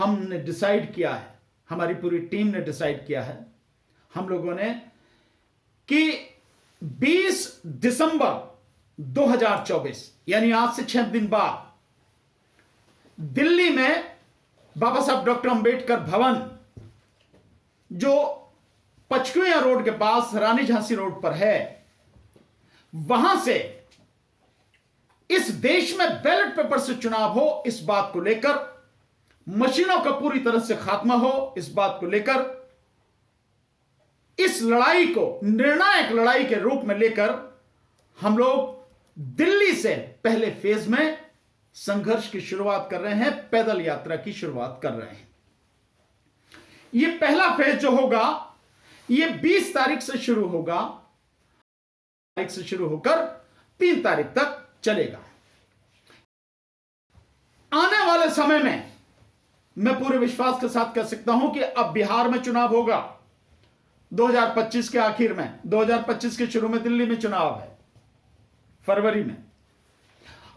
हमने डिसाइड किया है, हमारी पूरी टीम ने डिसाइड किया है, हम लोगों ने, कि 20 दिसंबर 2024 यानी आज से 6 दिन बाद दिल्ली में बाबा साहब डॉक्टर अंबेडकर भवन, जो पचकुया रोड के पास रानी झांसी रोड पर है, वहां से इस देश में बैलेट पेपर से चुनाव हो, इस बात को लेकर, मशीनों का पूरी तरह से खात्मा हो, इस बात को लेकर, इस लड़ाई को निर्णायक लड़ाई के रूप में लेकर हम लोग दिल्ली से पहले फेज में संघर्ष की शुरुआत कर रहे हैं, पैदल यात्रा की शुरुआत कर रहे हैं। यह पहला फेज जो होगा यह 20 तारीख से शुरू होगा, तारीख से शुरू होकर 3 तारीख तक चलेगा। आने वाले समय में मैं पूरे विश्वास के साथ कह सकता हूं कि अब बिहार में चुनाव होगा 2025 के आखिर में, 2025 के शुरू में दिल्ली में चुनाव है फरवरी में,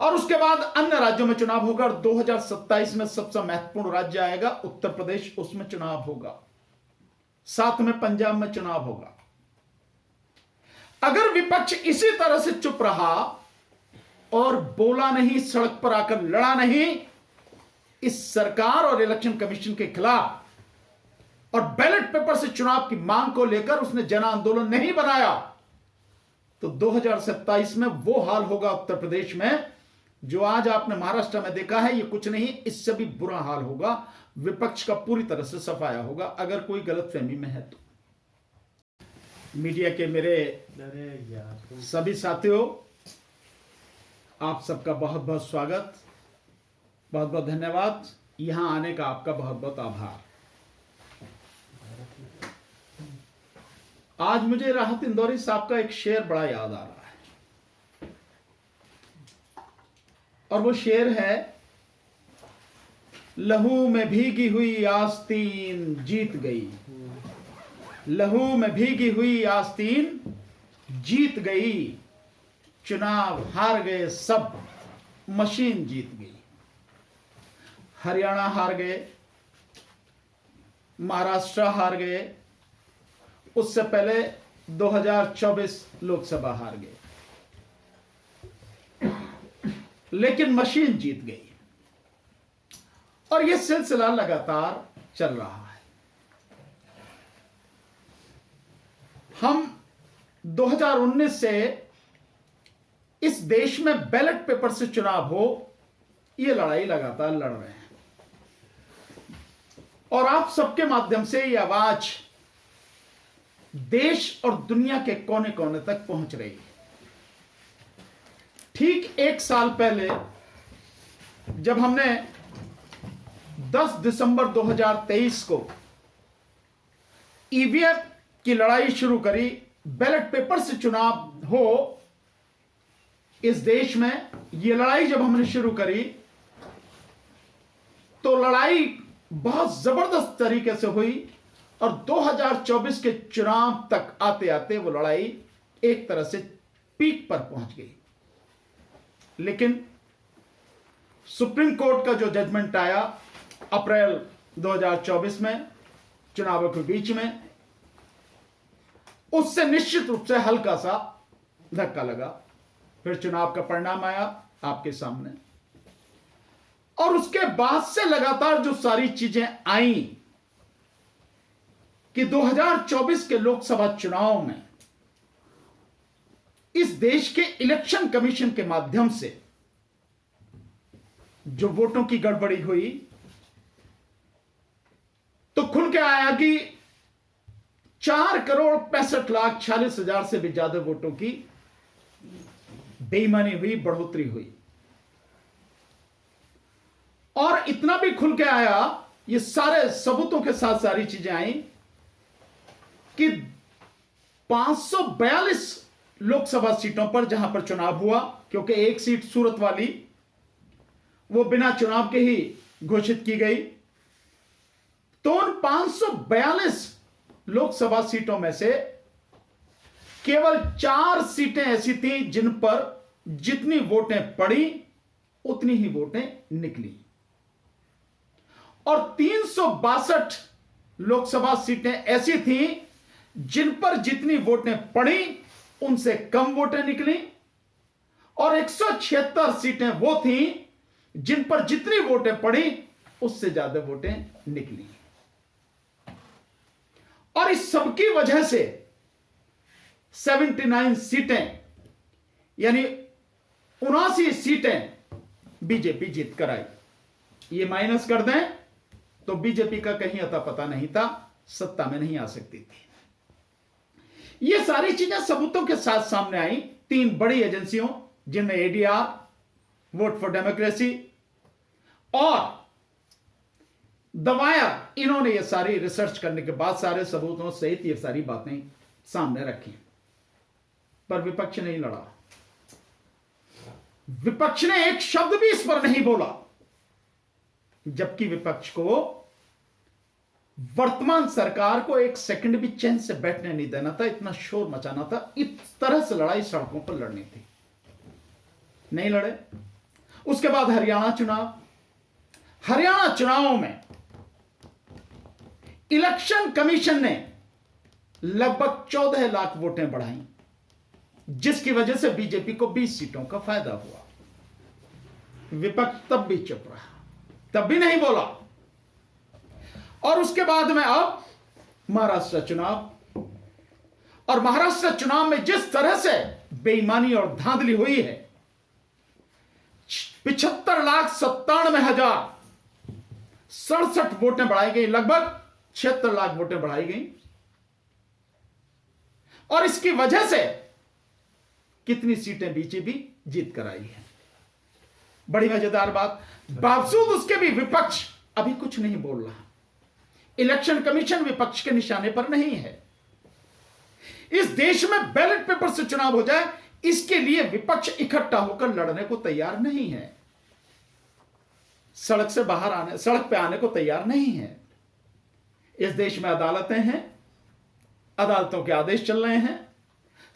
और उसके बाद अन्य राज्यों में चुनाव होगा, और 2027 में सबसे महत्वपूर्ण राज्य आएगा उत्तर प्रदेश, उसमें चुनाव होगा, साथ में पंजाब में चुनाव होगा। अगर विपक्ष इसी तरह से चुप रहा और बोला नहीं, सड़क पर आकर लड़ा नहीं इस सरकार और इलेक्शन कमीशन के खिलाफ, और बैलेट पेपर से चुनाव की मांग को लेकर उसने जन आंदोलन नहीं बनाया, तो 2027 में वो हाल होगा उत्तर प्रदेश में जो आज आपने महाराष्ट्र में देखा है। ये कुछ नहीं, इससे भी बुरा हाल होगा, विपक्ष का पूरी तरह से सफाया होगा। अगर कोई गलतफहमी में है तो मीडिया के मेरे सभी साथियों, आप सबका बहुत बहुत स्वागत, बहुत बहुत धन्यवाद, यहां आने का आपका बहुत बहुत आभार। आज मुझे राहत इंदौरी साहब का एक शेर बड़ा याद आ रहा है, और वो शेर है, लहू में भीगी हुई आस्तीन जीत गई, लहू में भीगी हुई आस्तीन जीत गई, चुनाव हार गए सब, मशीन जीत गई। हरियाणा हार गए, महाराष्ट्र हार गए, उससे पहले 2024 लोकसभा हार गए, लेकिन मशीन जीत गई, और यह सिलसिला लगातार चल रहा है। हम 2019 से इस देश में बैलेट पेपर से चुनाव हो, यह लड़ाई लगातार लड़ रहे हैं, और आप सबके माध्यम से यह आवाज देश और दुनिया के कोने कोने तक पहुंच रही है। ठीक 1 साल पहले जब हमने 10 दिसंबर 2023 को ईवीएम की लड़ाई शुरू करी, बैलेट पेपर से चुनाव हो इस देश में, यह लड़ाई जब हमने शुरू करी तो लड़ाई बहुत जबरदस्त तरीके से हुई, और 2024 के चुनाव तक आते आते वो लड़ाई एक तरह से पीक पर पहुंच गई। लेकिन सुप्रीम कोर्ट का जो जजमेंट आया अप्रैल 2024 में चुनावों के बीच में, उससे निश्चित रूप से हल्का सा धक्का लगा। फिर चुनाव का परिणाम आया आपके सामने, और उसके बाद से लगातार जो सारी चीजें आई कि 2024 के लोकसभा चुनाव में इस देश के इलेक्शन कमीशन के माध्यम से जो वोटों की गड़बड़ी हुई, तो खुल के आया कि 4,65,46,000 से भी ज्यादा वोटों की बेईमानी हुई, बढ़ोतरी हुई। और इतना भी खुल के आया, ये सारे सबूतों के साथ सारी चीजें आई कि 542 लोकसभा सीटों पर जहां पर चुनाव हुआ, क्योंकि एक सीट सूरत वाली वो बिना चुनाव के ही घोषित की गई, तो उन 542 लोकसभा सीटों में से केवल 4 सीटें ऐसी थी जिन पर जितनी वोटें पड़ी उतनी ही वोटें निकली, और 362 लोकसभा सीटें ऐसी थीं जिन पर जितनी वोटें पड़ी उनसे कम वोटें निकली, और 176 सीटें वो थीं जिन पर जितनी वोटें पड़ी उससे ज्यादा वोटें निकली। और इस सब की वजह से 79 सीटें यानी 79 सीटें बीजेपी जीत कर आई। ये माइनस कर दें तो बीजेपी का कहीं अता पता नहीं था, सत्ता में नहीं आ सकती थी। ये सारी चीजें सबूतों के साथ सामने आई 3 बड़ी एजेंसियों जिनमें एडीआर, वोट फॉर डेमोक्रेसी और द वायर, इन्होंने ये सारी रिसर्च करने के बाद सारे सबूतों सहित ये सारी बातें सामने रखी। पर विपक्ष नहीं लड़ा, विपक्ष ने एक शब्द भी इस पर नहीं बोला, जबकि विपक्ष को वर्तमान सरकार को एक सेकंड भी चैन से बैठने नहीं देना था, इतना शोर मचाना था, इस तरह से लड़ाई सड़कों पर लड़नी थी। नहीं लड़े। उसके बाद हरियाणा चुनावों में इलेक्शन कमीशन ने लगभग 14 लाख वोटें बढ़ाई, जिसकी वजह से बीजेपी को 20 सीटों का फायदा हुआ। विपक्ष तब भी चुप रहा, तब भी नहीं बोला। और उसके बाद में अब महाराष्ट्र चुनाव, और महाराष्ट्र चुनाव में जिस तरह से बेईमानी और धांधली हुई है, 75,97,067 वोटें बढ़ाई गई, लगभग 76 लाख वोटें बढ़ाई गई। और इसकी वजह से कितनी सीटें बीजेपी जीत कर आई है। बड़ी मजेदार बात, बावजूद उसके भी विपक्ष अभी कुछ नहीं बोल रहा। इलेक्शन कमीशन विपक्ष के निशाने पर नहीं है। इस देश में बैलेट पेपर से चुनाव हो जाए, इसके लिए विपक्ष इकट्ठा होकर लड़ने को तैयार नहीं है, सड़क पे आने को तैयार नहीं है। इस देश में अदालतें हैं, अदालतों के आदेश चल रहे हैं,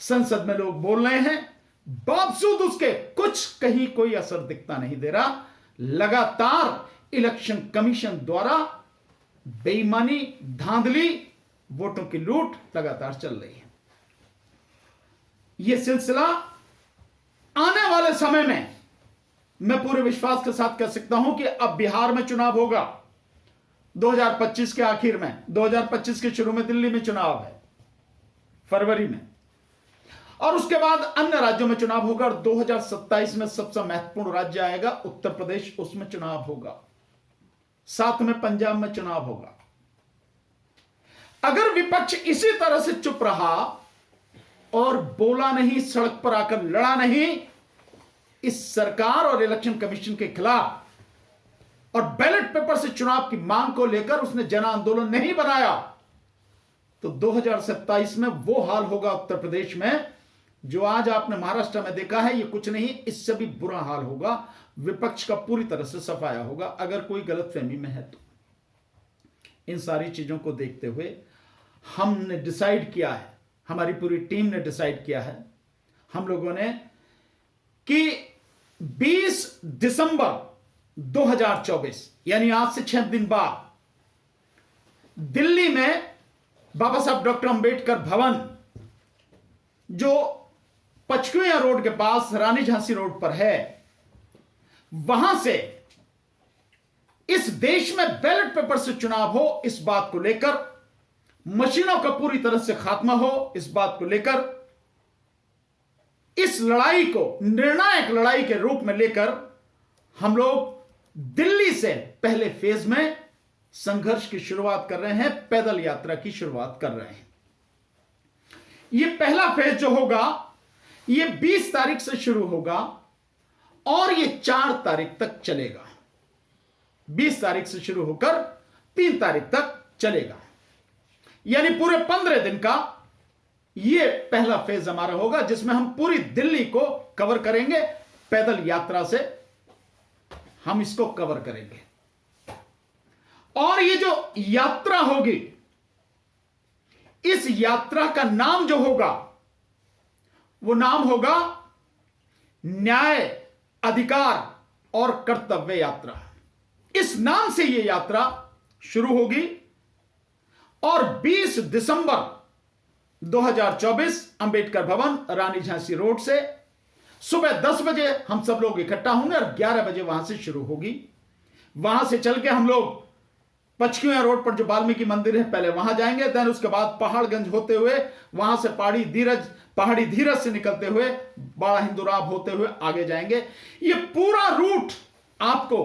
संसद में लोग बोल रहे हैं, बावजूद उसके कुछ कहीं कोई असर दिखता नहीं दे रहा। लगातार इलेक्शन कमीशन द्वारा बेईमानी, धांधली, वोटों की लूट लगातार चल रही है। यह सिलसिला आने वाले समय में मैं पूरे विश्वास के साथ कह सकता हूं कि अब बिहार में चुनाव होगा 2025 के आखिर में। 2025 के शुरू में दिल्ली में चुनाव है, फरवरी में, और उसके बाद अन्य राज्यों में चुनाव होगा। और 2027 में सबसे महत्वपूर्ण राज्य आएगा उत्तर प्रदेश, उसमें चुनाव होगा, साथ में पंजाब में चुनाव होगा। अगर विपक्ष इसी तरह से चुप रहा और बोला नहीं, सड़क पर आकर लड़ा नहीं इस सरकार और इलेक्शन कमीशन के खिलाफ, और बैलेट पेपर से चुनाव की मांग को लेकर उसने जन आंदोलन नहीं बनाया, तो 2027 में वो हाल होगा उत्तर प्रदेश में जो आज आपने महाराष्ट्र में देखा है। ये कुछ नहीं, इससे भी बुरा हाल होगा। विपक्ष का पूरी तरह से सफाया होगा, अगर कोई गलतफहमी में है तो। इन सारी चीजों को देखते हुए हमने डिसाइड किया है, हमारी पूरी टीम ने डिसाइड किया है, हम लोगों ने, कि 20 दिसंबर 2024 यानी आज से 6 दिन बाद दिल्ली में बाबा साहब डॉक्टर अंबेडकर भवन, जो पचकुया रोड के पास रानी झांसी रोड पर है, वहां से इस देश में बैलेट पेपर से चुनाव हो, इस बात को लेकर, मशीनों का पूरी तरह से खात्मा हो, इस बात को लेकर, इस लड़ाई को निर्णायक लड़ाई के रूप में लेकर हम लोग दिल्ली से पहले फेज में संघर्ष की शुरुआत कर रहे हैं, पैदल यात्रा की शुरुआत कर रहे हैं। यह पहला फेज जो होगा यह 20 तारीख से शुरू होगा और यह 4 तारीख तक चलेगा। 20 तारीख से शुरू होकर 3 तारीख तक चलेगा, यानी पूरे 15 दिन का यह पहला फेज हमारा होगा, जिसमें हम पूरी दिल्ली को कवर करेंगे। पैदल यात्रा से हम इसको कवर करेंगे। और ये जो यात्रा होगी, इस यात्रा का नाम जो होगा वो नाम होगा न्याय, अधिकार और कर्तव्य यात्रा। इस नाम से यह यात्रा शुरू होगी और 20 दिसंबर 2024 अंबेडकर भवन, रानी झांसी रोड से सुबह 10 बजे हम सब लोग इकट्ठा होंगे और 11 बजे वहां से शुरू होगी। वहां से चल के हम लोग पचकुया रोड पर जो वाल्मीकि मंदिर है पहले वहां जाएंगे, देन उसके बाद पहाड़गंज होते हुए वहां से पहाड़ी धीरज से निकलते हुए बड़ा हिंदुराव होते हुए आगे जाएंगे। ये पूरा रूट आपको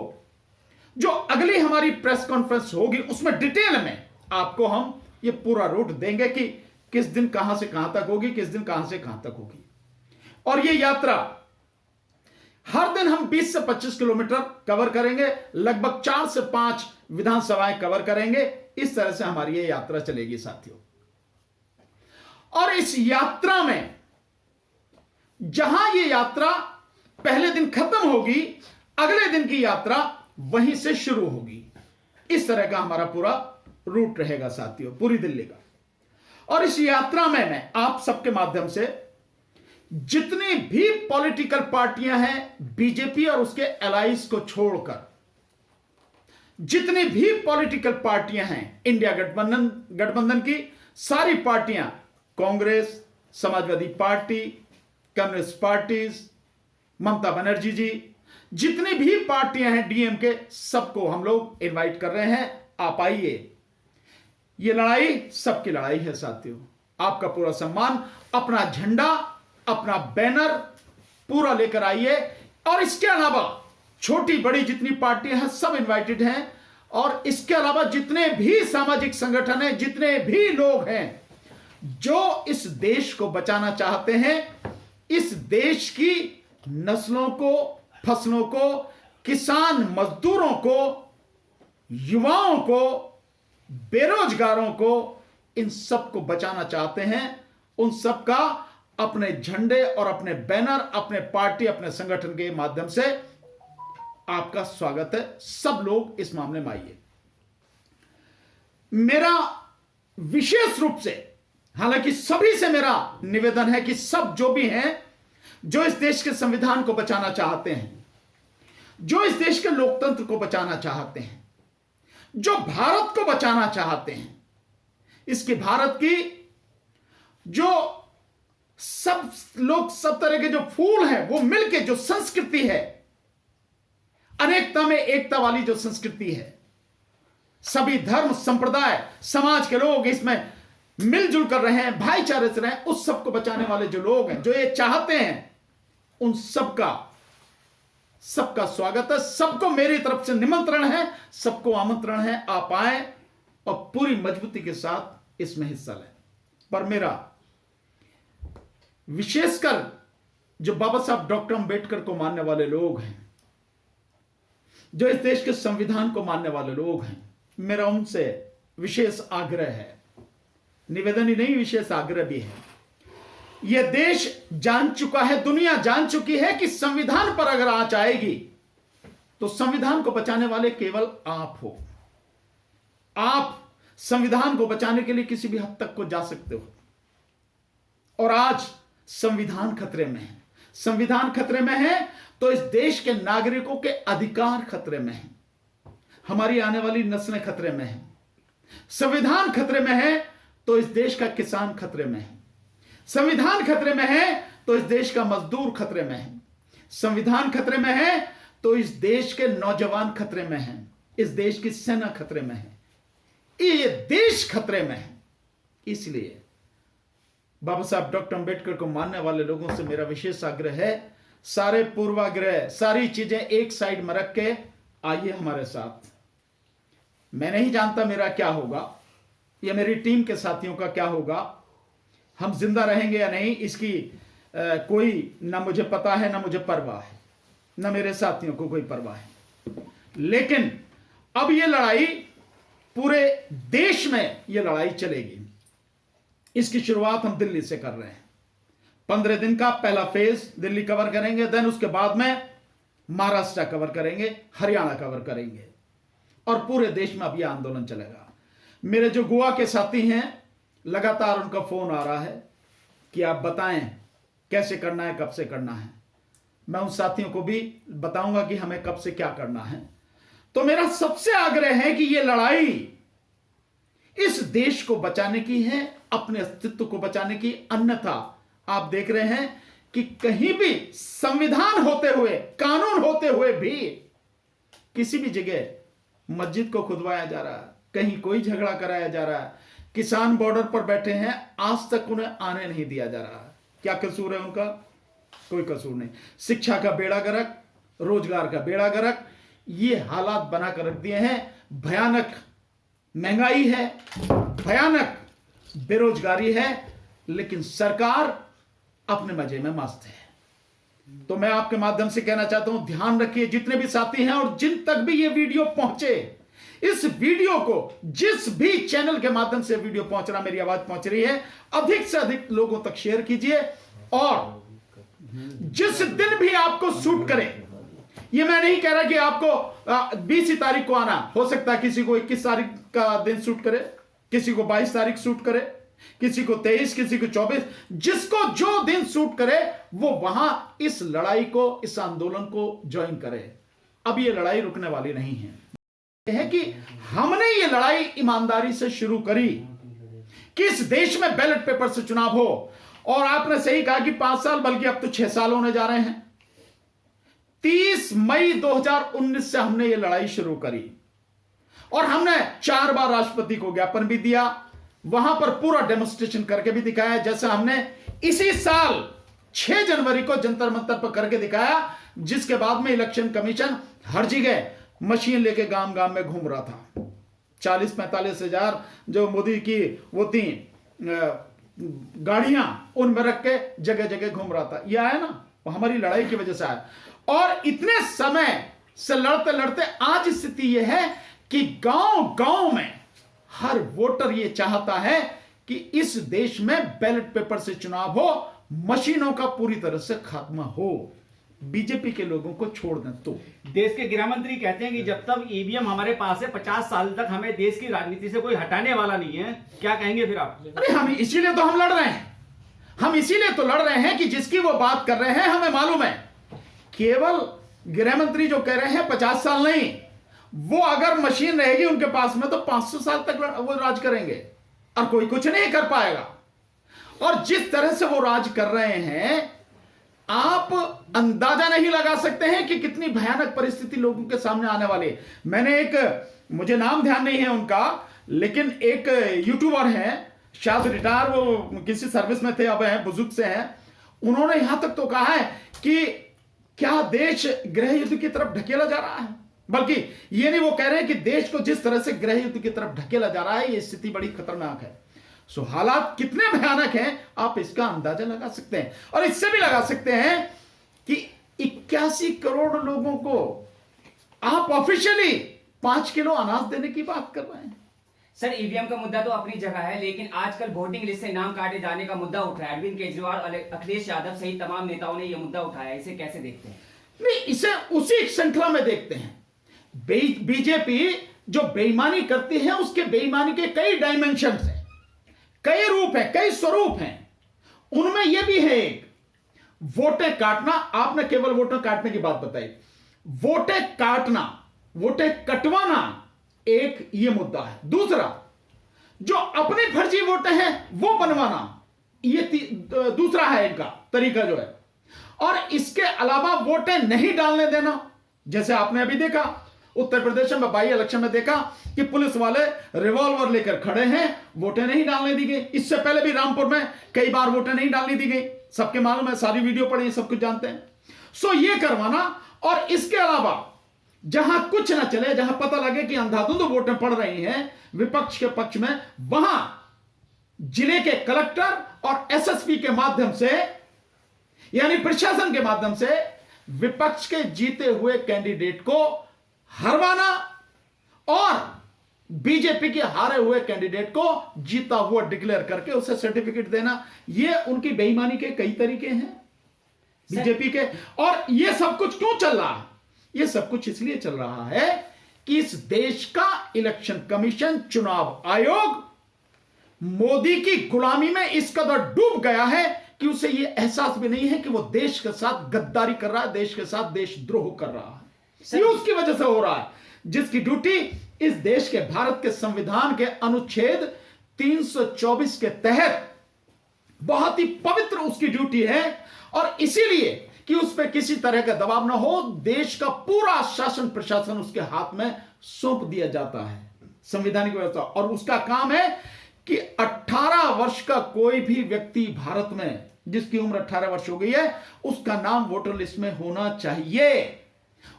जो अगली हमारी प्रेस कॉन्फ्रेंस होगी उसमें डिटेल में आपको हम ये पूरा रूट देंगे कि किस दिन कहां से कहां तक होगी, किस दिन कहां से कहां तक होगी। और ये यात्रा हर दिन हम 20 से 25 किलोमीटर कवर करेंगे, लगभग 4 से 5 विधानसभाएं कवर करेंगे। इस तरह से हमारी ये यात्रा चलेगी साथियों। और इस यात्रा में जहां ये यात्रा पहले दिन खत्म होगी, अगले दिन की यात्रा वहीं से शुरू होगी। इस तरह का हमारा पूरा रूट रहेगा साथियों, पूरी दिल्ली का। और इस यात्रा में मैं आप सबके माध्यम से जितनी भी पॉलिटिकल पार्टियां हैं, बीजेपी और उसके एलाइज को छोड़कर जितनी भी पॉलिटिकल पार्टियां हैं, इंडिया गठबंधन की सारी पार्टियां, Congress, Samajwadi party, communist parties, Mamata Banerjee ji, जितनी भी पार्टियां हैं, डीएमके, सबको हम लोग इनवाइट कर रहे हैं। आप आइए, ये लड़ाई सबकी लड़ाई है साथियों। आपका पूरा सम्मान, अपना झंडा, अपना बैनर पूरा लेकर आइए। और इसके अलावा छोटी बड़ी जितनी पार्टियां हैं सब इनवाइटेड हैं। और इसके अलावा जितने भी सामाजिक संगठन हैं, जितने भी लोग हैं जो इस देश को बचाना चाहते हैं, इस देश की नस्लों को, फसलों को, किसान मजदूरों को, युवाओं को, बेरोजगारों को, इन सब को बचाना चाहते हैं, उन सब का अपने झंडे और अपने बैनर, अपने पार्टी, अपने संगठन के माध्यम से आपका स्वागत है। सब लोग इस मामले में आइए। मेरा विशेष रूप से, हालांकि सभी से मेरा निवेदन है कि सब जो भी हैं, जो इस देश के संविधान को बचाना चाहते हैं, जो इस देश के लोकतंत्र को बचाना चाहते हैं, जो भारत को बचाना चाहते हैं, इसकी भारत की जो सब लोग, सब तरह के जो फूल हैं, वो मिलके जो संस्कृति है, अनेकता में एकता वाली जो संस्कृति है, सभी धर्म, संप्रदाय, समाज के लोग इसमें मिलजुल कर रहे हैं, भाईचारे से रहे हैं, उस सबको बचाने वाले जो लोग हैं, जो ये चाहते हैं, उन सबका स्वागत है। सबको मेरी तरफ से निमंत्रण है, सबको आमंत्रण है, आप आए और पूरी मजबूती के साथ इसमें हिस्सा लें। पर मेरा विशेषकर जो बाबा साहब डॉक्टर अंबेडकर को मानने वाले लोग हैं, जो इस देश के संविधान को मानने वाले लोग हैं, मेरा उनसे विशेष आग्रह है, निवेदन ही नहीं, विशेष आग्रह भी है। यह देश जान चुका है, दुनिया जान चुकी है कि संविधान पर अगर आंच आएगी तो संविधान को बचाने वाले केवल आप हो। आप संविधान को बचाने के लिए किसी भी हद तक को जा सकते हो। और आज संविधान खतरे में है। संविधान खतरे में है तो इस देश के नागरिकों के अधिकार खतरे में है, हमारी आने वाली नस्लें खतरे में है। संविधान खतरे में है तो इस देश का किसान खतरे में है। संविधान खतरे में है तो इस देश का मजदूर खतरे में है। संविधान खतरे में है तो इस देश के नौजवान खतरे में है, इस देश की सेना खतरे में है, ये देश खतरे में है। इसलिए बाबा साहब डॉक्टर अंबेडकर को मानने वाले लोगों से मेरा विशेष आग्रह है, सारे पूर्वाग्रह, सारी चीजें एक साइड में रख के आइए हमारे साथ। मैं नहीं जानता मेरा क्या होगा या मेरी टीम के साथियों का क्या होगा, हम जिंदा रहेंगे या नहीं, इसकी कोई ना मुझे पता है, ना मुझे परवाह है, ना मेरे साथियों को कोई परवाह है। लेकिन अब ये लड़ाई पूरे देश में ये लड़ाई चलेगी। इसकी शुरुआत हम दिल्ली से कर रहे हैं। 15 दिन का पहला फेज दिल्ली कवर करेंगे, देन उसके बाद में महाराष्ट्र कवर करेंगे, हरियाणा कवर करेंगे और पूरे देश में अब यह आंदोलन चलेगा। मेरे जो गोवा के साथी हैं, लगातार उनका फोन आ रहा है कि आप बताएं कैसे करना है, कब से करना है। मैं उन साथियों को भी बताऊंगा कि हमें कब से क्या करना है। तो मेरा सबसे आग्रह है कि यह लड़ाई इस देश को बचाने की है, अपने अस्तित्व को बचाने की। अन्यथा आप देख रहे हैं कि कहीं भी संविधान होते हुए, कानून होते हुए भी किसी भी जगह मस्जिद को खुदवाया जा रहा है, कहीं कोई झगड़ा कराया जा रहा है, किसान बॉर्डर पर बैठे हैं, आज तक उन्हें आने नहीं दिया जा रहा है। क्या कसूर है उनका? कोई कसूर नहीं। शिक्षा का बेड़ा गर्क, रोजगार का बेड़ा गर्क, ये हालात बनाकर रख दिए हैं। भयानक महंगाई है, भयानक बेरोजगारी है, लेकिन सरकार अपने मजे में मस्त है। तो मैं आपके माध्यम से कहना चाहता हूं, ध्यान रखिए जितने भी साथी हैं और जिन तक भी ये वीडियो पहुंचे, इस वीडियो को जिस भी चैनल के माध्यम से वीडियो पहुंच रहा, मेरी आवाज पहुंच रही है, अधिक से अधिक लोगों तक शेयर कीजिए। और जिस दिन भी आपको सूट करे, ये मैं नहीं कह रहा कि आपको 20 तारीख को आना, हो सकता है किसी को 21 तारीख का दिन सूट करे, किसी को 22 तारीख सूट करे, किसी को 23, किसी को 24, जिसको जो दिन सूट करे वो वहां इस लड़ाई को, इस आंदोलन को ज्वाइन करे। अब ये लड़ाई रुकने वाली नहीं है कि हमने ये लड़ाई ईमानदारी से शुरू करी कि इस देश में बैलेट पेपर से चुनाव हो। और आपने सही कहा कि 5 साल, बल्कि अब तो 6 साल होने जा रहे हैं। 30 मई 2019 से हमने ये लड़ाई शुरू करी और हमने 4 बार राष्ट्रपति को ज्ञापन भी दिया, वहां पर पूरा डेमोन्स्ट्रेशन करके भी दिखाया, जैसा हमने इसी साल 6 जनवरी को जंतर मंतर पर करके दिखाया, जिसके बाद में इलेक्शन कमीशन हर जगह मशीन लेके गांव गांव में घूम रहा था। 40-45 हजार जो मोदी की वो थी गाड़ियां, उनमें रख के जगह जगह घूम रहा था। ये आया ना, वो हमारी लड़ाई की वजह से आया। और इतने समय से लड़ते लड़ते आज स्थिति यह है कि गांव गांव में हर वोटर ये चाहता है कि इस देश में बैलेट पेपर से चुनाव हो, मशीनों का पूरी तरह से खात्मा हो, बीजेपी के लोगों को छोड़ दें। तो देश के गृह मंत्री कहते हैं कि जब तक ईवीएम हमारे पास है, 50 साल तक हमें देश की राजनीति से कोई हटाने वाला नहीं है। क्या कहेंगे फिर आप? अरे हम इसीलिए तो हम लड़ रहे हैं, हम इसीलिए तो लड़ रहे हैं कि जिसकी वो बात कर रहे हैं हमें मालूम है। केवल गृह मंत्री जो कह रहे हैं 50 साल नहीं, वो अगर मशीन रहेगी उनके पास में तो 500 साल तक वो राज करेंगे और कोई कुछ नहीं कर पाएगा। और जिस तरह से वो राज कर रहे हैं, आप अंदाजा नहीं लगा सकते हैं कि कितनी भयानक परिस्थिति लोगों के सामने आने वाली है। मैंने मुझे नाम ध्यान नहीं है उनका, लेकिन एक यूट्यूबर है, शायद रिटायर वो किसी सर्विस में थे, अब हैं, बुजुर्ग से हैं, उन्होंने यहां तक तो कहा है कि क्या देश गृह युद्ध की तरफ ढकेला जा रहा है। बल्कि ये नहीं, वो कह रहे हैं कि देश को जिस तरह से गृह युद्ध की तरफ ढकेला जा रहा है, ये स्थिति बड़ी खतरनाक है। सो हालात कितने भयानक हैं आप इसका अंदाजा लगा सकते हैं। और इससे भी लगा सकते हैं कि 81 करोड़ लोगों को आप ऑफिशियली 5 किलो अनाज देने की बात कर रहे हैं। सर, ईवीएम का मुद्दा तो अपनी जगह है, लेकिन आजकल वोटिंग लिस्ट से नाम काटे जाने का मुद्दा उठ रहा है। अरविंद केजरीवाल, अखिलेश यादव सहित तमाम नेताओं ने यह मुद्दा उठाया, इसे कैसे देखते हैं? नहीं, इसे उसी श्रृंखला में देखते हैं। बीजेपी जो बेईमानी करती है, उसके बेईमानी के कई डायमेंशन हैं, कई रूप हैं, कई स्वरूप हैं। उनमें यह भी है एक वोटें काटना। आपने केवल वोटें काटने की बात बताई, वोटें काटना, वोटें कटवाना एक ये मुद्दा है। दूसरा, जो अपनी फर्जी वोटें हैं वो बनवाना, ये दूसरा है इनका तरीका जो है। और इसके अलावा वोटें नहीं डालने देना, जैसे आपने अभी देखा उत्तर प्रदेश में बाई इलेक्शन में देखा कि पुलिस वाले रिवॉल्वर लेकर खड़े हैं, वोटें नहीं डालने दी गई। इससे पहले भी रामपुर में कई बार वोटें नहीं डालने दी गई, सबके मालूम है, सारी वीडियो पड़ी, सब कुछ जानते हैं। सो ये करवाना। और इसके अलावा जहां कुछ ना चले, जहां पता लगे कि अंधाधुंध वोटें पड़ रही हैं विपक्ष के पक्ष में, वहां जिले के कलेक्टर और एसएसपी के माध्यम से, यानी प्रशासन के माध्यम से, विपक्ष के जीते हुए कैंडिडेट को हरवाना और बीजेपी के हारे हुए कैंडिडेट को जीता हुआ डिक्लेयर करके उसे सर्टिफिकेट देना। ये उनकी बेईमानी के कई तरीके हैं बीजेपी के। और ये सब कुछ क्यों चल रहा है? ये सब कुछ इसलिए चल रहा है कि इस देश का इलेक्शन कमीशन, चुनाव आयोग मोदी की गुलामी में इस कदर डूब गया है कि उसे यह एहसास भी नहीं है कि वो देश के साथ गद्दारी कर रहा है, देश के साथ देशद्रोह कर रहा है। ये उसकी वजह से हो रहा है। जिसकी ड्यूटी इस देश के भारत के संविधान के अनुच्छेद 324 के तहत बहुत ही पवित्र उसकी ड्यूटी है, और इसीलिए कि उस पर किसी तरह का दबाव ना हो, देश का पूरा शासन प्रशासन उसके हाथ में सौंप दिया जाता है, संवैधानिक व्यवस्था। और उसका काम है कि 18 वर्ष का कोई भी व्यक्ति भारत में जिसकी उम्र 18 वर्ष हो गई है, उसका नाम वोटर लिस्ट में होना चाहिए,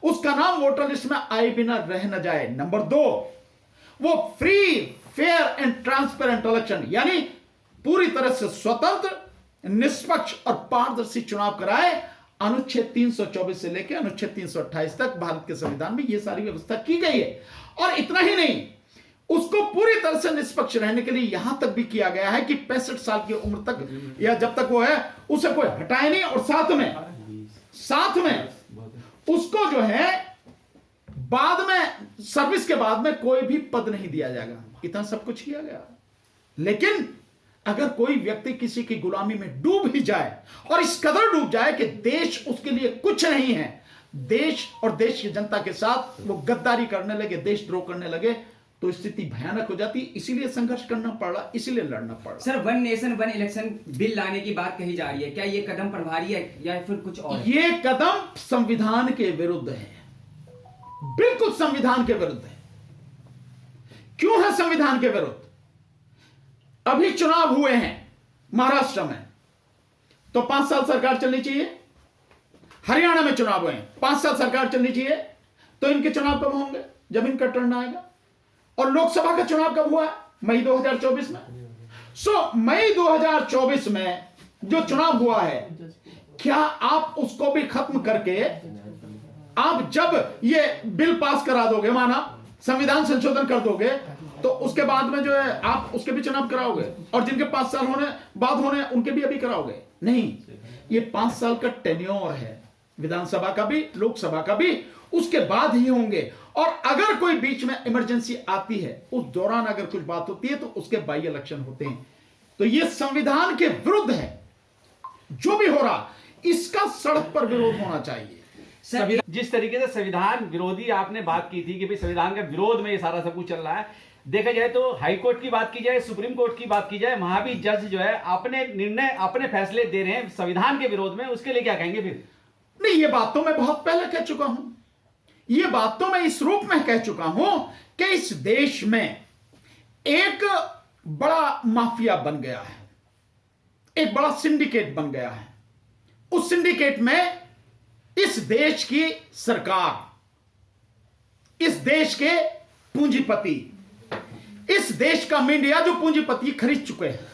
उसका नाम वोटर लिस्ट में आए बिना रह न जाए। नंबर 2, वो free fair and transparent election, यानी पूरी तरह से स्वतंत्र, निष्पक्ष और पारदर्शी चुनाव कराए। अनुच्छेद 324 से लेकर अनुच्छेद 328 तक भारत के संविधान में यह सारी व्यवस्था की गई है। और इतना ही नहीं, उसको पूरी तरह से निष्पक्ष रहने के लिए यहां तक भी किया गया है कि 65 साल की उम्र तक या जब तक वो है उसे कोई हटाए नहीं, और साथ में उसको जो है बाद में सर्विस के बाद में कोई भी पद नहीं दिया जाएगा। इतना सब कुछ किया गया। लेकिन अगर कोई व्यक्ति किसी की गुलामी में डूब ही जाए, और इस कदर डूब जाए कि देश उसके लिए कुछ नहीं है, देश और देश की जनता के साथ वो गद्दारी करने लगे, देशद्रोह करने लगे, तो स्थिति भयानक हो जाती। इसीलिए संघर्ष करना पड़ा, इसीलिए लड़ना पड़ा। Sir, one nation one election bill लाने की बात कही जा रही है, क्या ये कदम प्रभावी है या फिर कुछ और है? ये कदम संविधान के विरुद्ध है, बिल्कुल संविधान के विरुद्ध है। क्यों है संविधान के विरुद्ध? अभी चुनाव हुए हैं महाराष्ट्र में, तो 5 साल सरकार चलनी चाहिए। हरियाणा में चुनाव हुए हैं, 5 साल सरकार चलनी चाहिए। तो इनके चुनाव कब होंगे? जब इनका टर्न आएगा। और लोकसभा का चुनाव कब हुआ? मई 2024 में। मई 2024 में जो चुनाव हुआ है, क्या आप उसको भी खत्म करके आप जब ये बिल पास करा दोगे, माना संविधान संशोधन कर दोगे, तो उसके बाद में जो है आप उसके भी चुनाव कराओगे, और जिनके 5 साल बाद होने उनके भी अभी कराओगे? नहीं, ये 5 साल का टेन्योर है, विधानसभा का भी लोकसभा का भी, उसके बाद ही होंगे। और अगर कोई बीच में इमरजेंसी आती है, उस दौरान अगर कुछ बात होती है, तो उसके बाई इलेक्शन होते हैं। तो ये संविधान के विरुद्ध है जो भी हो रहा, इसका सड़क पर विरोध होना चाहिए। जिस तरीके से संविधान विरोधी आपने बात की थी कि भाई संविधान के विरोध में ये सारा सब कुछ चल रहा है, देखा जाए तो हाई कोर्ट की बात की जाए, सुप्रीम कोर्ट की बात की जाए, वहां भी जज जो है अपने निर्णय, अपने फैसले दे रहे हैं संविधान के विरोध में। उसके लिए क्या कहेंगे फिर? नहीं, ये बात तो मैं बहुत पहले कह चुका हूं, ये बात तो मैं इस रूप में कह चुका हूं कि इस देश में एक बड़ा माफिया बन गया है, एक बड़ा सिंडिकेट बन गया है। उस सिंडिकेट में इस देश की सरकार, इस देश के पूंजीपति, इस देश का मीडिया जो पूंजीपति खरीद चुके हैं,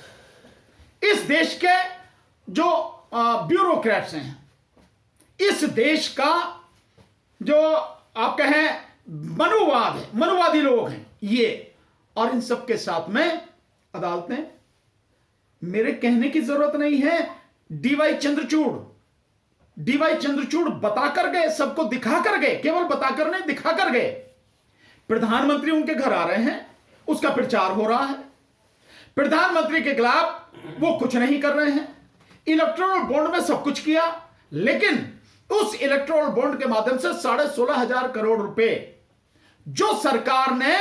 इस देश के जो ब्यूरोक्रेट्स हैं, इस देश का जो आप कहें मनुवाद है, मनुवादी लोग हैं ये, और इन सब के साथ में अदालतें। मेरे कहने की जरूरत नहीं है, डीवाई चंद्रचूड़ बताकर गए, सबको दिखाकर गए, केवल बताकर नहीं दिखाकर गए। प्रधानमंत्री उनके घर आ रहे हैं, उसका प्रचार हो रहा है, प्रधानमंत्री के खिलाफ वो कुछ नहीं कर रहे हैं। इलेक्टोरल बॉन्ड में सब कुछ किया, लेकिन उस इलेक्टोरल बॉन्ड के माध्यम से 16,500 करोड़ रुपए जो सरकार ने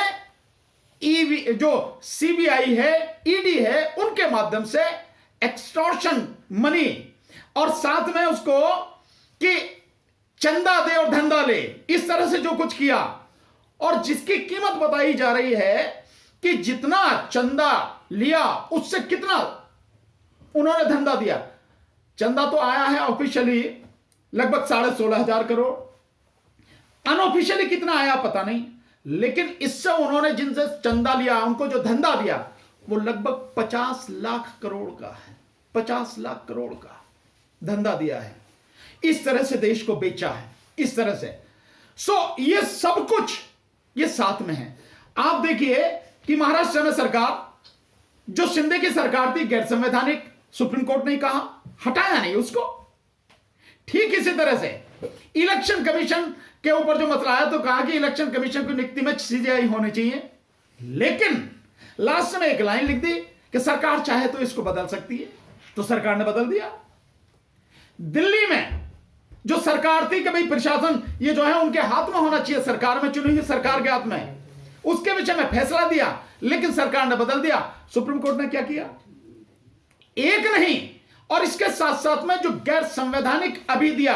जो सीबीआई है, ईडी है, उनके माध्यम से एक्सटॉर्शन मनी, और साथ में उसको कि चंदा दे और धंधा ले, इस तरह से जो कुछ किया, और जिसकी कीमत बताई जा रही है कि जितना चंदा लिया उससे कितना उन्होंने धंधा दिया। चंदा तो आया है ऑफिशियली लगभग 16,500 करोड़, अनऑफिशियली कितना आया पता नहीं, लेकिन इससे उन्होंने जिनसे चंदा लिया, उनको जो धंधा दिया, वो लगभग 50 लाख करोड़ का है। 50 लाख करोड़ का धंधा दिया है, इस तरह से देश को बेचा है, इस तरह से। ये सब कुछ ये साथ में है। आप देखिए कि महाराष्ट्र में सरकार, जो शिंदे की सरकार थी, गैर संवैधानिक, सुप्रीम कोर्ट ने कहा, हटाया नहीं उसको। ठीक इसी तरह से इलेक्शन कमीशन के ऊपर जो मसला आया, तो कहा कि इलेक्शन कमीशन की नियुक्ति में सीजीआई होनी चाहिए, लेकिन लास्ट में एक लाइन लिख दी कि सरकार चाहे तो इसको बदल सकती है, तो सरकार ने बदल दिया। दिल्ली में जो सरकार थी कि भाई प्रशासन ये जो है उनके हाथ में होना चाहिए, सरकार में चुनी हुई सरकार के हाथ में, उसके विषय में फैसला दिया, लेकिन सरकार ने बदल दिया। सुप्रीम कोर्ट ने क्या किया? एक नहीं, और इसके साथ साथ में जो गैर संवैधानिक अभी दिया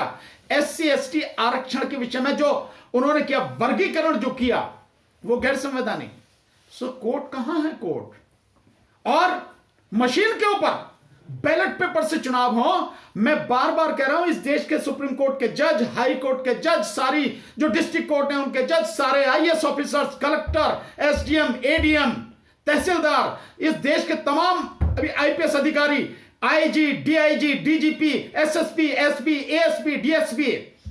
SC ST आरक्षण के विषय में जो उन्होंने किया, वर्गीकरण जो किया, वो गैर संवैधानिक। सो कोर्ट कहां है? कोर्ट और मशीन के ऊपर बैलेट पेपर से चुनाव हो। मैं बार बार कह रहा हूं, इस देश के सुप्रीम कोर्ट के जज, हाई कोर्ट के जज, सारी जो डिस्ट्रिक्ट कोर्ट है उनके जज, सारे IAS officers, collector, SDM, ADM, तहसीलदार, इस देश के तमाम अभी IPS अधिकारी, IG, DIG, DGP, SSP, SP, ASP, DSP,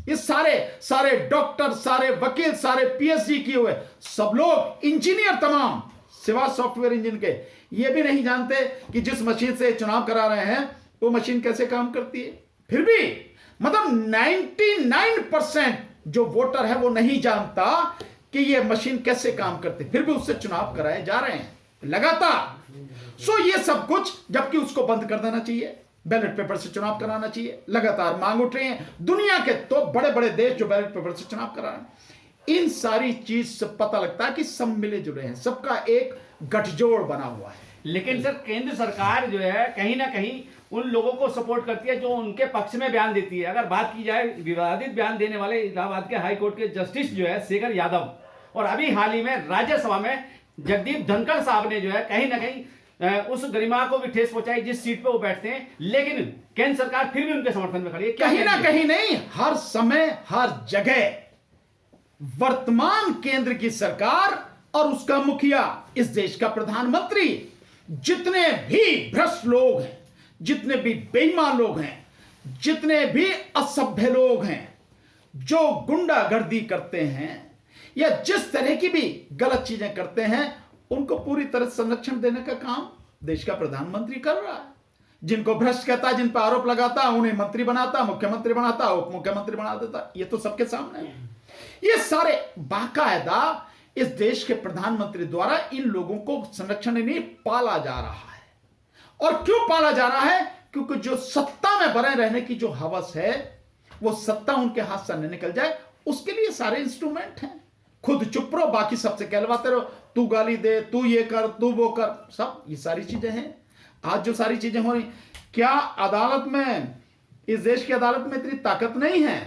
ये सारे डॉक्टर, सारे वकील, सारे PhD किए हुए सब लोग, इंजीनियर तमाम, सिवा सॉफ्टवेयर इंजन के, ये भी नहीं जानते कि जिस मशीन से चुनाव करा रहे हैं वो मशीन कैसे काम करती है। फिर भी मतलब 99% जो वोटर है वो नहीं जानता कि ये मशीन कैसे काम करती, फिर भी उससे चुनाव कराए जा रहे हैं लगातार। सो ये सब कुछ, जबकि उसको बंद कर देना चाहिए, बैलेट पेपर से चुनाव कराना चाहिए। लगातार मांग उठ रही है दुनिया के तो बड़े बड़े देश जो बैलेट पेपर से चुनाव करा रहे हैं। इन सारी चीज से पता लगता है कि सब मिले जुले हैं, सबका एक गठजोड़ बना हुआ है। लेकिन सर केंद्र सरकार जो है कहीं ना कहीं उन लोगों को सपोर्ट करती है जो उनके पक्ष में बयान देती है। अगर बात की जाए विवादित बयान देने वाले इलाहाबाद के हाई कोर्ट के जस्टिस जो है शेखर यादव, और अभी हाल ही में राज्यसभा में जगदीप धनखड़ साहब ने जो है कहीं ना कहीं उस गरिमा को भी ठेस पहुंचाई जिस सीट पे वो बैठते हैं, लेकिन केंद्र सरकार फिर भी उनके समर्थन में खड़ी है। कहीं ना कहीं नहीं, हर समय हर जगह वर्तमान केंद्र की सरकार और उसका मुखिया, इस देश का प्रधानमंत्री, जितने भी भ्रष्ट लोग हैं, जितने भी बेईमान लोग हैं, जितने भी असभ्य लोग हैं, जो गुंडागर्दी करते हैं या जिस तरह की भी गलत चीजें करते हैं, उनको पूरी तरह संरक्षण देने का काम देश का प्रधानमंत्री कर रहा है। जिनको भ्रष्ट कहता है, जिन पर आरोप लगाता, उन्हें मंत्री बनाता, मुख्यमंत्री बनाता, उप मुख्यमंत्री बना देता, ये तो सबके सामने है। ये सारे बाकायदा इस देश के प्रधानमंत्री द्वारा इन लोगों को संरक्षण नहीं पाला जा रहा है। और क्यों पाला जा रहा है? क्योंकि जो सत्ता में बने रहने की जो हवस है, वो सत्ता उनके हाथ से न निकल जाए, उसके लिए सारे इंस्ट्रूमेंट हैं। खुद चुप रहो, बाकी सबसे कहलवाते रहो, तू गाली दे, तू ये कर, तू वो कर, सब ये सारी चीजें हैं। आज जो सारी चीजें हो रही, क्या अदालत में, इस देश की अदालत में इतनी ताकत नहीं है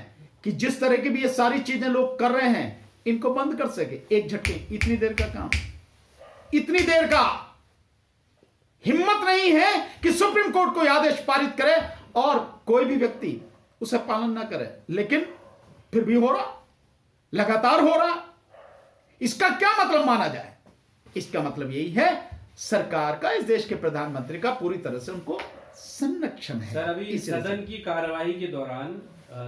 कि जिस तरह की भी ये सारी चीजें लोग कर रहे हैं इनको बंद कर सके एक झटके? इतनी देर का काम, इतनी देर का हिम्मत नहीं है कि सुप्रीम कोर्ट कोई आदेश पारित करे और कोई भी व्यक्ति उसे पालन ना करे, लेकिन फिर भी हो रहा, लगातार हो रहा। इसका क्या मतलब माना जाए? इसका मतलब यही है सरकार का, इस देश के प्रधानमंत्री का पूरी तरह से उनको संरक्षण है। सर, अभी सदन की कार्यवाही के दौरान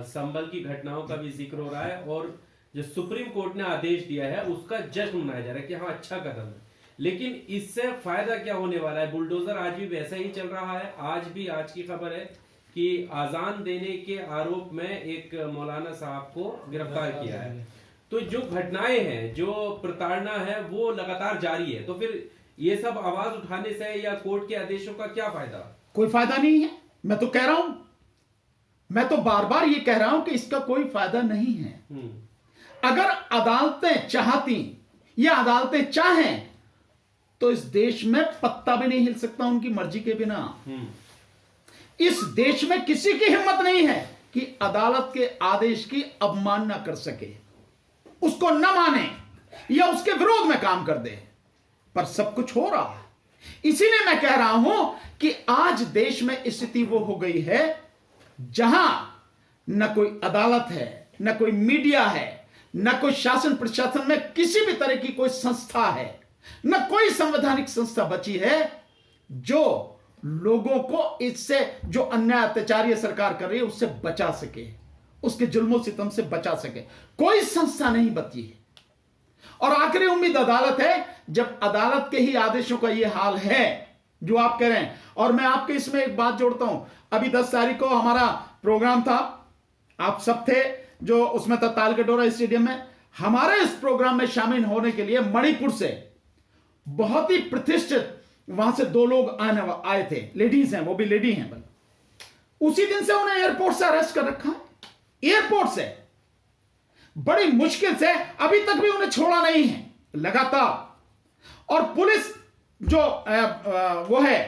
संभल की घटनाओं का भी जिक्र हो रहा है और जो सुप्रीम कोर्ट ने आदेश दिया है उसका जश्न मनाया जा रहा है कि हाँ अच्छा कदम है, लेकिन इससे फायदा क्या होने वाला है? बुलडोजर आज भी वैसा ही चल रहा है। आज की खबर है कि आजान देने के आरोप में एक मौलाना साहब को गिरफ्तार किया है। तो जो घटनाएं हैं, जो प्रताड़ना है, वो लगातार जारी है। तो फिर ये सब आवाज उठाने से या कोर्ट के आदेशों का क्या फायदा? कोई फायदा नहीं है। मैं तो कह रहा हूं, मैं तो बार बार ये कह रहा हूं कि इसका कोई फायदा नहीं है। अगर अदालतें चाहती या अदालतें चाहें तो इस देश में पत्ता भी नहीं हिल सकता उनकी मर्जी के बिना। इस देश में किसी की हिम्मत नहीं है कि अदालत के आदेश की अवमानना कर सके, उसको न माने या उसके विरोध में काम कर दे, पर सब कुछ हो रहा है। इसीलिए मैं कह रहा हूं कि आज देश में स्थिति वो हो गई है जहां न कोई अदालत है, न कोई मीडिया है, न कोई शासन प्रशासन में किसी भी तरह की कोई संस्था है, न कोई संवैधानिक संस्था बची है जो लोगों को इससे, जो अन्याय अत्याचार ये सरकार कर रही है, उससे बचा सके, उसके जुल्मों सितम से बचा सके। कोई संस्था नहीं बची है। और आखिरी उम्मीद अदालत है। जब अदालत के ही आदेशों का ये हाल है जो आप कह रहे हैं, और मैं आपके इसमें एक बात जोड़ता हूं, अभी 10 तारीख को हमारा प्रोग्राम था, आप सब थे जो उसमें था, तालकटोरा स्टेडियम में। हमारे इस प्रोग्राम में शामिल होने के लिए मणिपुर से बहुत ही प्रतिष्ठित वहां से 2 लोग आए थे, लेडीज हैं, वो भी लेडी हैं। उसी दिन से उन्हें एयरपोर्ट से अरेस्ट कर रखा है। एयरपोर्ट से बड़ी मुश्किल से अभी तक भी उन्हें छोड़ा नहीं है लगातार। और पुलिस जो वो है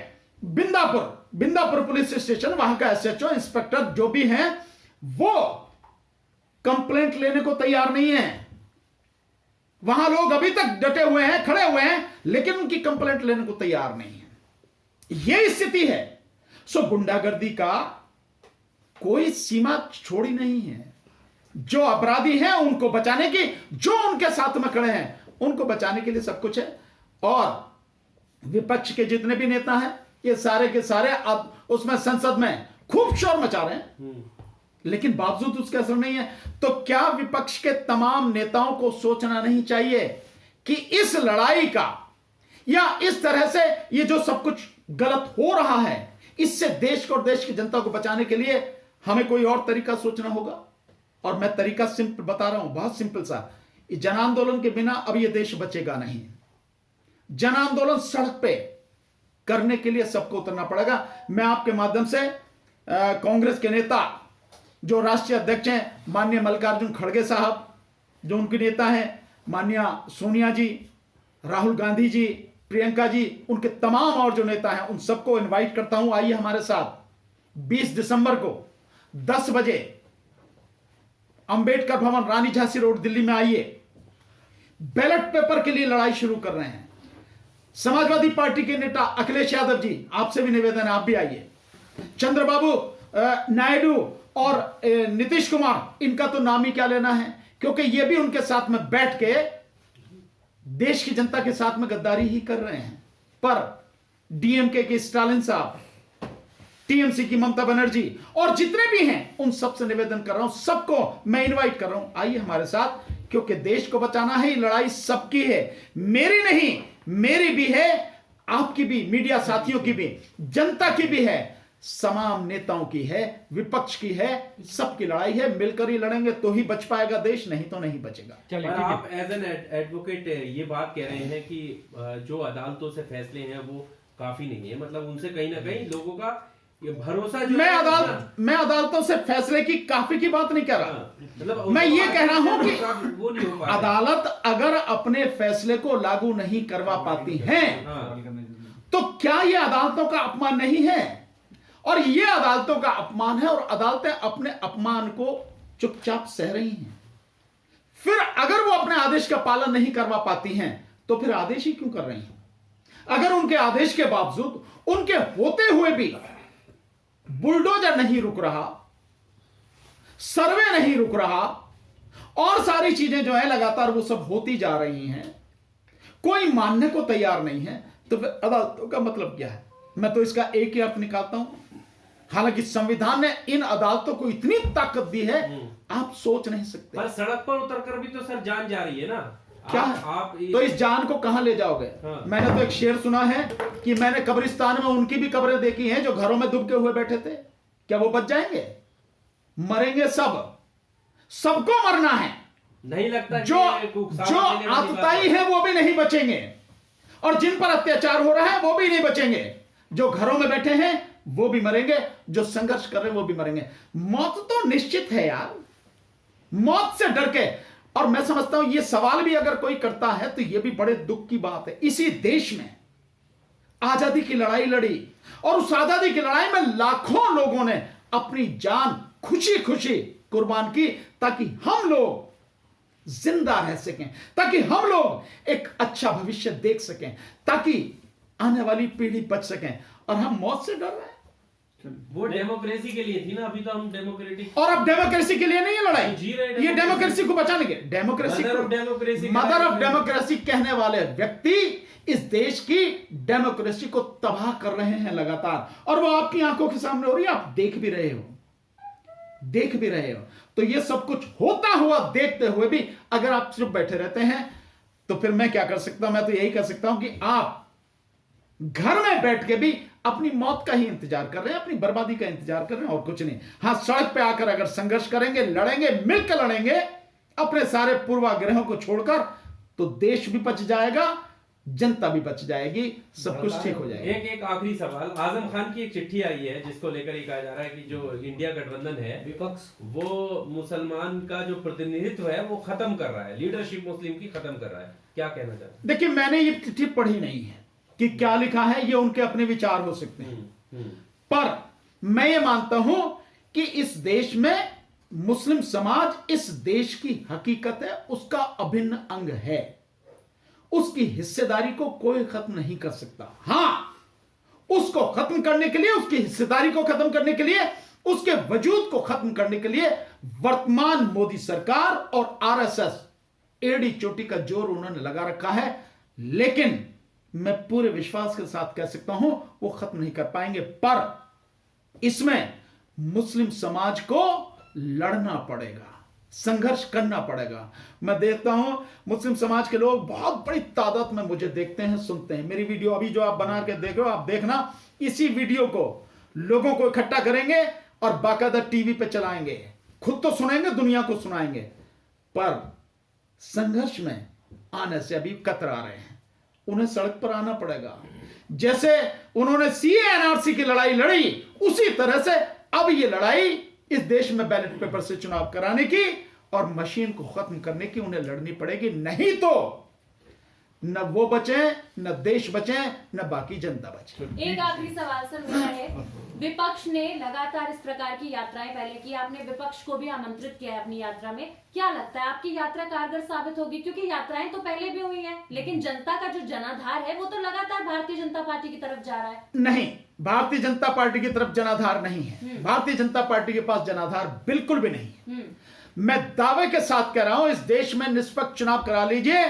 बिंदापुर पुलिस स्टेशन, वहां का एसएचओ इंस्पेक्टर जो भी हैं, वो कंप्लेंट लेने को तैयार नहीं है। वहां लोग अभी तक डटे हुए हैं, खड़े हुए हैं, लेकिन उनकी कंप्लेंट लेने को तैयार नहीं है। यह स्थिति है। सो गुंडागर्दी का कोई सीमा छोड़ी नहीं है। जो अपराधी हैं उनको बचाने की, जो उनके साथ में खड़े हैं उनको बचाने के लिए सब कुछ है। और विपक्ष के जितने भी नेता हैं, ये सारे के सारे अब उसमें संसद में खूब शोर मचा रहे हैं, लेकिन बावजूद उसका असर नहीं है। तो क्या विपक्ष के तमाम नेताओं को सोचना नहीं चाहिए कि इस लड़ाई का, या इस तरह से ये जो सब कुछ गलत हो रहा है, इससे देश को और देश की जनता को बचाने के लिए हमें कोई और तरीका सोचना होगा। और मैं तरीका सिंपल बता रहा हूं, बहुत सिंपल सा। जन आंदोलन के बिना अब यह देश बचेगा नहीं। जन आंदोलन सड़क पे करने के लिए सबको उतरना पड़ेगा। मैं आपके माध्यम से कांग्रेस के नेता जो राष्ट्रीय अध्यक्ष हैं माननीय मल्लिकार्जुन खड़गे साहब, जो उनके नेता हैं माननीय सोनिया जी, राहुल गांधी जी, प्रियंका जी, उनके तमाम और जो नेता हैं, उन सबको इनवाइट करता हूं, आइए हमारे साथ 20 दिसंबर को 10 बजे अंबेडकर भवन, रानी झांसी रोड, दिल्ली में आइए। बैलेट पेपर के लिए लड़ाई शुरू कर रहे हैं। समाजवादी पार्टी के नेता अखिलेश यादव जी, आपसे भी निवेदन है, आप भी आइए। चंद्रबाबू नायडू और नीतीश कुमार, इनका तो नाम ही क्या लेना है, क्योंकि ये भी उनके साथ में बैठ के देश की जनता के साथ में गद्दारी ही कर रहे हैं। पर डीएमके के स्टालिन साहब, टीएमसी की ममता बनर्जी और जितने भी हैं, उन सबसे निवेदन कर रहा हूं, सबको मैं इनवाइट कर रहा हूं, आइए हमारे साथ, क्योंकि देश को बचाना है। ये लड़ाई सबकी है, मेरी नहीं, मेरी भी है, आपकी भी, मीडिया साथियों की भी, जनता की भी है, तमाम नेताओं की है, विपक्ष की है, सबकी लड़ाई है। मिलकर ही लड़ेंगे तो ही बच पाएगा देश, नहीं तो नहीं बचेगा। चलिए, पर आप एज एन एडवोकेट ये बात कह रहे हैं कि जो अदालतों से फैसले हैं वो काफी नहीं है, मतलब उनसे कहीं ना कहीं लोगों का ये भरोसा जो मैं अदालतों से फैसले की काफी की बात नहीं कर रहा, मतलब मैं ये कह रहा हूं कि वो नहीं हो पा रहा। अदालत अगर अपने फैसले को लागू नहीं करवा पाती है, तो क्या यह अदालतों का अपमान नहीं है? और यह अदालतों का अपमान है, और अदालतें अपने अपमान को चुपचाप सह रही हैं। फिर अगर वो अपने आदेश का पालन नहीं करवा पाती हैं, तो फिर आदेश ही क्यों कर रही हैं? अगर उनके आदेश के बावजूद, उनके होते हुए भी बुलडोजर नहीं रुक रहा, सर्वे नहीं रुक रहा, और सारी चीजें जो है लगातार वो सब होती जा रही हैं, कोई मानने को तैयार नहीं है, तो फिर अदालतों का मतलब क्या है? मैं तो इसका एक ही अर्थ निकालता हूं। हालांकि संविधान ने इन अदालतों को इतनी ताकत दी है, आप सोच नहीं सकते। पर सड़क पर उतरकर भी तो सर जान जा रही है ना, क्या आप तो इस जान को कहां ले जाओगे? हाँ। मैंने तो एक शेर सुना है कि मैंने कब्रिस्तान में उनकी भी कब्रें देखी हैं जो घरों में दुबके हुए बैठे थे। क्या वो बच जाएंगे? मरेंगे सब, सबको मरना है। नहीं लगता जो आतताई है वो भी नहीं बचेंगे, और जिन पर अत्याचार हो रहा है वो भी नहीं बचेंगे। जो घरों में बैठे हैं वो भी मरेंगे, जो संघर्ष कर रहे हैं वो भी मरेंगे। मौत तो निश्चित है यार, मौत से डर के। और मैं समझता हूं ये सवाल भी अगर कोई करता है तो ये भी बड़े दुख की बात है। इसी देश में आजादी की लड़ाई लड़ी, और उस आजादी की लड़ाई में लाखों लोगों ने अपनी जान खुशी खुशी कुर्बान की, ताकि हम लोग जिंदा रह सकें, ताकि हम लोग एक अच्छा भविष्य देख सकें, ताकि आने वाली पीढ़ी बच सकें। और हम मौत से डर रहे हैं। वो डेमोक्रेसी के लिए थी ना, अभी तो हम डेमोक्रेटिक, और अब डेमोक्रेसी के लिए नहीं है लड़ाई, जी रहे हैं ये डेमोक्रेसी को बचाने के, डेमोक्रेसी मदर ऑफ डेमोक्रेसी कहने वाले व्यक्ति इस देश की डेमोक्रेसी को तबाह कर रहे हैं लगातार, और वो आपकी आंखों के सामने हो रही है, आप देख भी रहे हो, देख भी रहे हो। तो ये सब कुछ होता हुआ देखते हुए भी अगर आप सिर्फ बैठे रहते हैं, तो फिर मैं क्या कर सकता हूं? मैं तो यही कर सकता हूं कि आप घर में बैठ के भी अपनी मौत का ही इंतजार कर रहे हैं, अपनी बर्बादी का इंतजार कर रहे हैं, और कुछ नहीं। हां, सड़क पे आकर अगर संघर्ष करेंगे, लड़ेंगे, मिलकर लड़ेंगे अपने सारे पूर्वाग्रहों को छोड़कर, तो देश भी बच जाएगा, जनता भी बच जाएगी, सब कुछ ठीक हो जाएगा। एक आखिरी सवाल, आजम खान की एक चिट्ठी आई है जिसको लेकर ये कहा जा रहा है कि जो इंडिया गठबंधन है विपक्ष वो मुसलमान का जो प्रतिनिधित्व है वो खत्म कर रहा है, लीडरशिप मुस्लिम की खत्म कर रहा है, क्या कहना चाहते हैं? देखिए, मैंने ये चिट्ठी पढ़ी नहीं है कि क्या लिखा है, ये उनके अपने विचार हो सकते हैं, पर मैं ये मानता हूं कि इस देश में मुस्लिम समाज इस देश की हकीकत है, उसका अभिन्न अंग है, उसकी हिस्सेदारी को कोई खत्म नहीं कर सकता। हां, उसको खत्म करने के लिए, उसकी हिस्सेदारी को खत्म करने के लिए, उसके वजूद को खत्म करने के लिए वर्तमान मोदी सरकार और आरएसएस एड़ी चोटी का जोर उन्होंने लगा रखा है, लेकिन मैं पूरे विश्वास के साथ कह सकता हूं वो खत्म नहीं कर पाएंगे। पर इसमें मुस्लिम समाज को लड़ना पड़ेगा, संघर्ष करना पड़ेगा। मैं देखता हूं मुस्लिम समाज के लोग बहुत बड़ी तादाद में मुझे देखते हैं, सुनते हैं। मेरी वीडियो अभी जो आप बना के देख रहे हो, आप देखना, इसी वीडियो को लोगों को इकट्ठा करेंगे और बाकायदा टीवी पे चलाएंगे, खुद तो सुनेंगे, दुनिया को सुनाएंगे, पर संघर्ष में आने से अभी कतरा रहे हैं। उन्हें सड़क पर आना पड़ेगा। जैसे उन्होंने सीए एनआरसी की लड़ाई लड़ी, उसी तरह से अब ये लड़ाई इस देश में बैलेट पेपर से चुनाव कराने की और मशीन को खत्म करने की उन्हें लड़नी पड़ेगी, नहीं तो न वो बचे, न देश बचे, न बाकी जनता बचे। एक आखिरी सवाल सर मेरा है, विपक्ष ने लगातार इस प्रकार की यात्राएं पहले की, आपने विपक्ष को भी आमंत्रित किया है अपनी यात्रा में, क्या लगता है आपकी यात्रा कारगर साबित होगी? क्योंकि यात्राएं तो पहले भी हुई हैं, लेकिन जनता का जो जनाधार है वो तो लगातार भारतीय जनता पार्टी की तरफ जा रहा है। नहीं, भारतीय जनता पार्टी की तरफ जनाधार नहीं है। भारतीय जनता पार्टी के पास जनाधार बिल्कुल भी नहीं है। मैं दावे के साथ कह रहा हूं, इस देश में निष्पक्ष चुनाव करा लीजिए।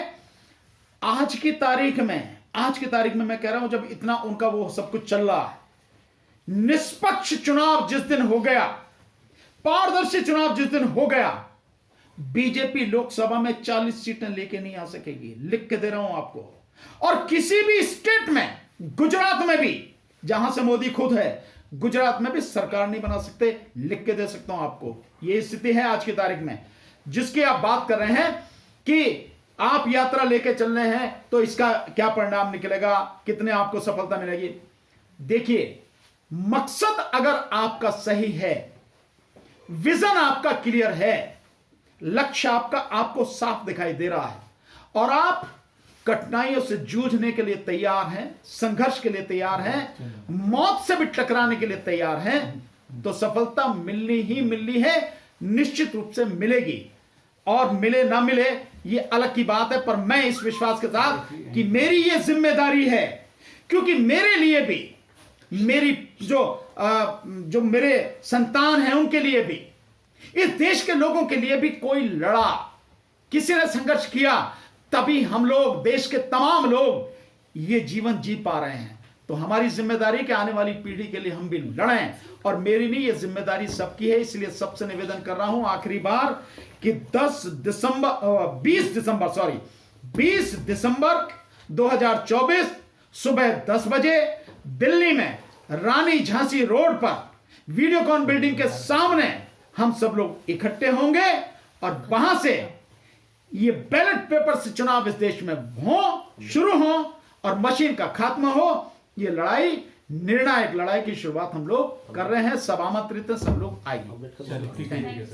आज की तारीख में मैं कह रहा हूं, जब इतना उनका वो सब कुछ चल रहा है, निष्पक्ष चुनाव जिस दिन हो गया, पारदर्शी चुनाव जिस दिन हो गया, बीजेपी लोकसभा में 40 सीटें लेके नहीं आ सकेगी, लिख के दे रहा हूं आपको। और किसी भी स्टेट में, गुजरात में भी, जहां से मोदी खुद है, गुजरात में भी सरकार नहीं बना सकते, लिख के दे सकता हूं आपको। यह स्थिति है आज की तारीख में। जिसकी आप बात कर रहे हैं कि आप यात्रा लेके चल रहे हैं तो इसका क्या परिणाम निकलेगा, कितने आपको सफलता मिलेगी, देखिए, मकसद अगर आपका सही है, विजन आपका क्लियर है, लक्ष्य आपको साफ दिखाई दे रहा है और आप कठिनाइयों से जूझने के लिए तैयार हैं, संघर्ष के लिए तैयार हैं, मौत से भी टकराने के लिए तैयार हैं, तो सफलता मिलनी ही मिलनी है, निश्चित रूप से मिलेगी। और मिले ना मिले ये अलग की बात है, पर मैं इस विश्वास के साथ कि मेरी ये जिम्मेदारी है, क्योंकि मेरे लिए भी, मेरी जो मेरे संतान हैं उनके लिए भी, इस देश के लोगों के लिए भी कोई लड़ा, किसी ने संघर्ष किया, तभी हम लोग, देश के तमाम लोग ये जीवन जी पा रहे हैं। तो हमारी जिम्मेदारी कि आने वाली पीढ़ी के लिए हम भी लड़ें, और मेरी नहीं, ये जिम्मेदारी सबकी है। इसलिए सबसे निवेदन कर रहा हूं आखिरी बार कि 20 दिसंबर 2024 सुबह 10 बजे दिल्ली में रानी झांसी रोड पर वीडियोकॉन बिल्डिंग के सामने हम सब लोग इकट्ठे होंगे और वहां से ये बैलेट पेपर से चुनाव इस देश में शुरू हो और मशीन का खात्मा हो। ये लड़ाई, निर्णायक लड़ाई की शुरुआत हम लोग कर रहे हैं। सब आमंत्रित हैं, सब लोग आएंगे।